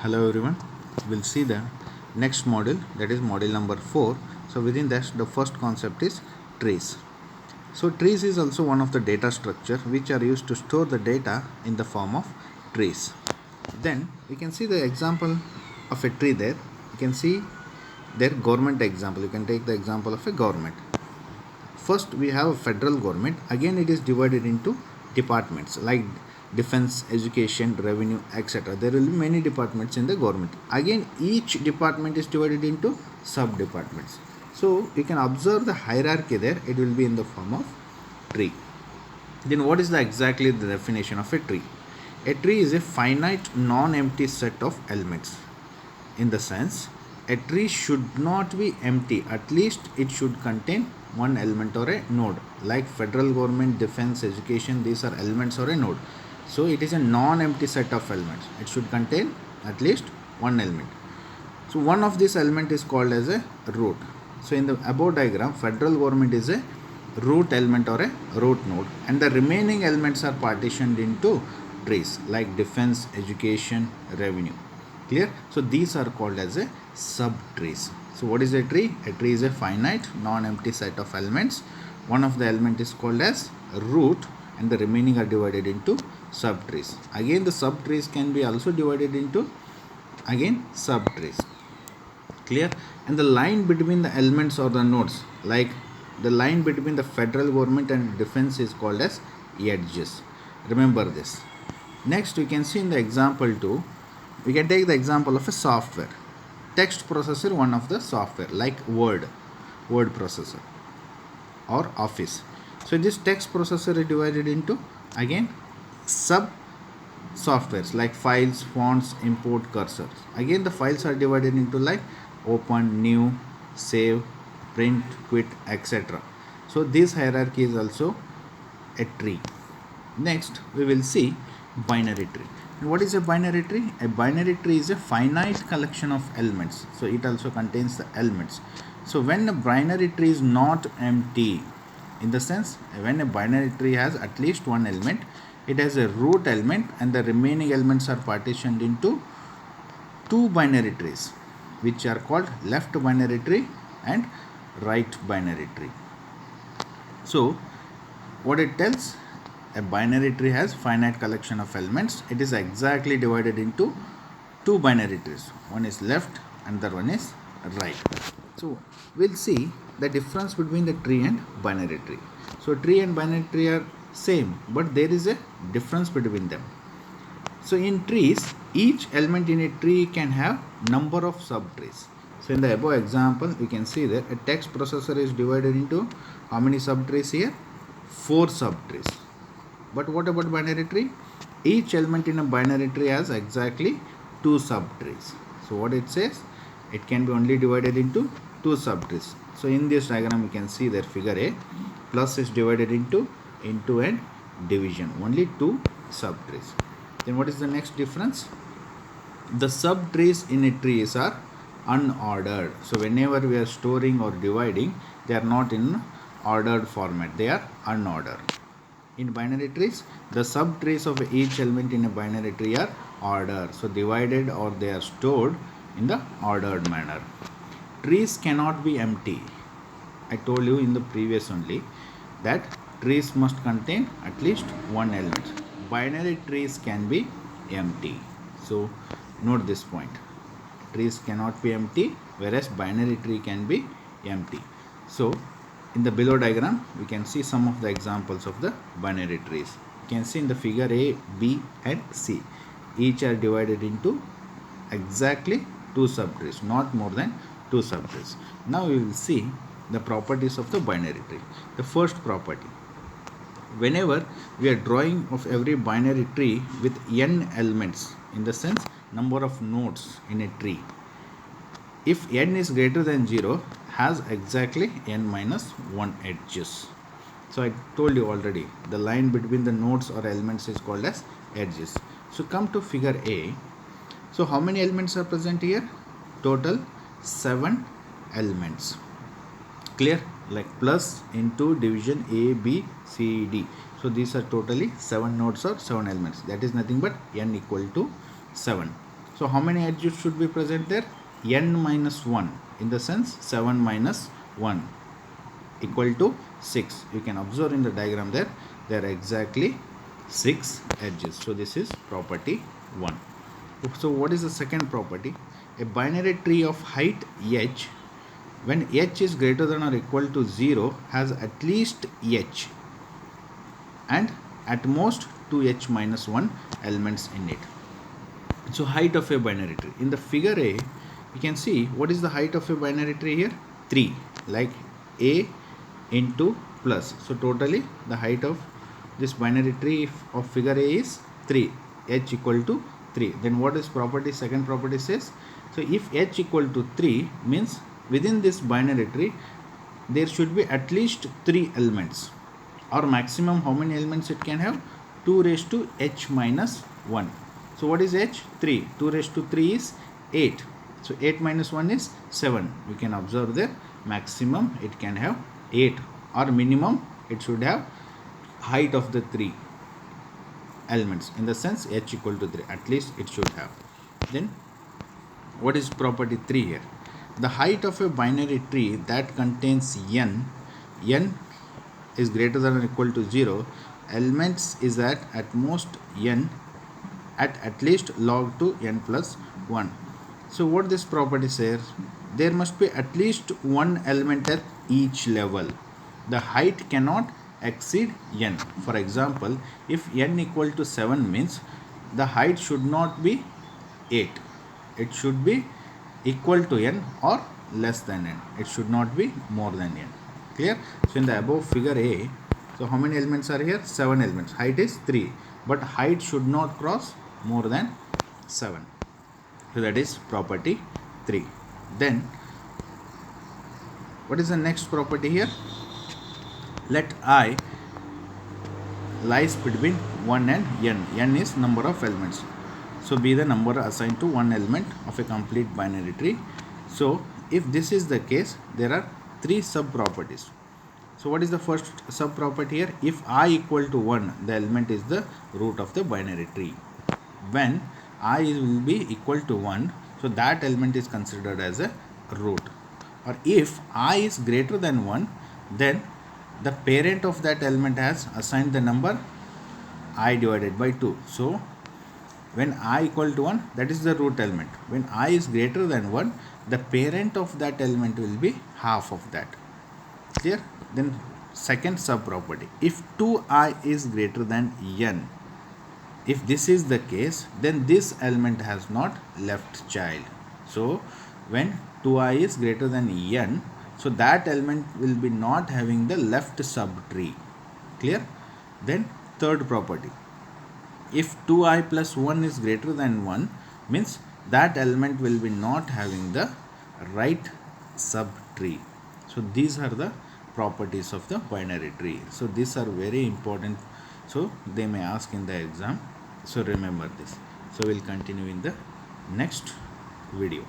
Hello everyone, we'll see the next module, that is module number 4. So within that, the first concept is trees. So trees is also one of the data structure which are used to store the data in the form of trees. Then we can see the example of a tree there. You can see their government example. You can take the example of a government. First we have a federal government. Again it is divided into departments like defense, education, revenue, etc. There will be many departments in the government. Again each department is divided into sub departments. So you can observe the hierarchy there. It will be in the form of tree. Then what is exactly the definition of a tree? A tree is a finite non-empty set of elements. In the sense, a tree should not be empty, at least it should contain one element or a node. Like federal government, defense, education, these are elements or a node. So it is a non-empty set of elements. It should contain at least one element. So one of this element is called as a root. So in the above diagram, federal government is a root element or a root node, and the remaining elements are partitioned into trees like defense, education, revenue. Clear? So these are called as a subtrees. So what is a tree? A tree is a finite non-empty set of elements. One of the element is called as root, and the remaining are divided into subtrees. Again the subtrees can be also divided into again subtrees. Clear? And the line between the elements or the nodes, like the line between the federal government and defense, is called as edges. Remember this. Next we can see in the example 2, we can take the example of a software. Text processor, one of the software like word processor or office. So this text processor is divided into again sub softwares like files, fonts, import, cursors. Again the files are divided into like open, new, save, print, quit, etc. So this hierarchy is also a tree. Next we will see binary tree. And what is a binary tree? A binary tree is a finite collection of elements. So it also contains the elements. So when a binary tree is not empty, in the sense when a binary tree has at least one element, it has a root element and the remaining elements are partitioned into two binary trees, which are called left binary tree and right binary tree. So what it tells, a binary tree has finite collection of elements. It is exactly divided into two binary trees. One is left and the one is right. So we'll see the difference between the tree and binary tree. So tree and binary tree are same, but there is a difference between them. So in trees, each element in a tree can have number of subtrees. So in the above example, we can see that a text processor is divided into how many subtrees here? 4 subtrees. But what about binary tree? Each element in a binary tree has exactly 2 subtrees. So what it says? It can be only divided into 2 subtrees. So in this diagram, you can see that figure A, plus is divided into and division. Only 2 subtrees. Then what is the next difference? The subtrees in a trees are unordered. So whenever we are storing or dividing, they are not in ordered format. They are unordered. In binary trees, the subtrees of each element in a binary tree are ordered. So divided or they are stored in the ordered manner. Trees cannot be empty. I told you in the previous only that trees must contain at least one element. Binary trees can be empty. So note this point. Trees cannot be empty, whereas binary tree can be empty. So in the below diagram, we can see some of the examples of the binary trees. You can see in the figure A, B and C. Each are divided into exactly 2 subtrees, not more than 2 subtrees. Now we will see the properties of the binary tree. The first property. Whenever we are drawing of every binary tree with n elements, in the sense number of nodes in a tree, if n is greater than 0, has exactly n minus 1 edges. So I told you already, the line between the nodes or elements is called as edges. So come to figure A. So how many elements are present here? Total 7 elements. Clear? Like plus into division A, B, C, D. So these are totally 7 nodes or 7 elements. That is nothing but n equal to 7. So how many edges should be present there? N minus 1, in the sense 7 minus 1 equal to 6. You can observe in the diagram there are exactly 6 edges. So this is property 1. So what is the second property? A binary tree of height h, when h is greater than or equal to 0, has at least h and at most 2h minus 1 elements in it. So height of a binary tree. In the figure A, you can see what is the height of a binary tree here? 3, like A into plus. So totally the height of this binary tree of figure A is 3, h equal to 3. Then what is property? Second property says, so if h equal to 3 means within this binary tree there should be at least 3 elements, or maximum how many elements it can have? 2 raised to h minus 1. So what is h? 3. 2 raised to 3 is 8. So 8 minus 1 is 7. We can observe there maximum it can have 8, or minimum it should have height of the 3 elements, in the sense h equal to 3. At least it should have. Then what is property 3 here? The height of a binary tree that contains n is greater than or equal to 0, elements is at most n at least log to n plus 1. So what this property says? There must be at least one element at each level. The height cannot exceed n. For example, if n equal to 7 means the height should not be 8. It should be equal to n or less than n. It should not be more than n. Clear? So in the above figure A, so how many elements are here? 7 elements. Height is 3, but height should not cross more than 7. So that is property 3. Then what is the next property here? Let I lies between 1 and n. N is number of elements. So be the number assigned to one element of a complete binary tree. So if this is the case, there are 3 sub properties. So what is the first sub property here? If I equal to 1, the element is the root of the binary tree. When I will be equal to 1, so that element is considered as a root. Or if I is greater than 1, then the parent of that element has assigned the number I divided by 2. So when I equal to 1, that is the root element. When I is greater than 1, the parent of that element will be half of that. Clear? Then second sub property, if 2i is greater than n, if this is the case, then this element has not left child. So when 2i is greater than n, so that element will be not having the left subtree. Clear? Then third property, if 2i plus 1 is greater than 1, means that element will be not having the right subtree. So these are the properties of the binary tree. So these are very important. So they may ask in the exam. So remember this. So we'll continue in the next video.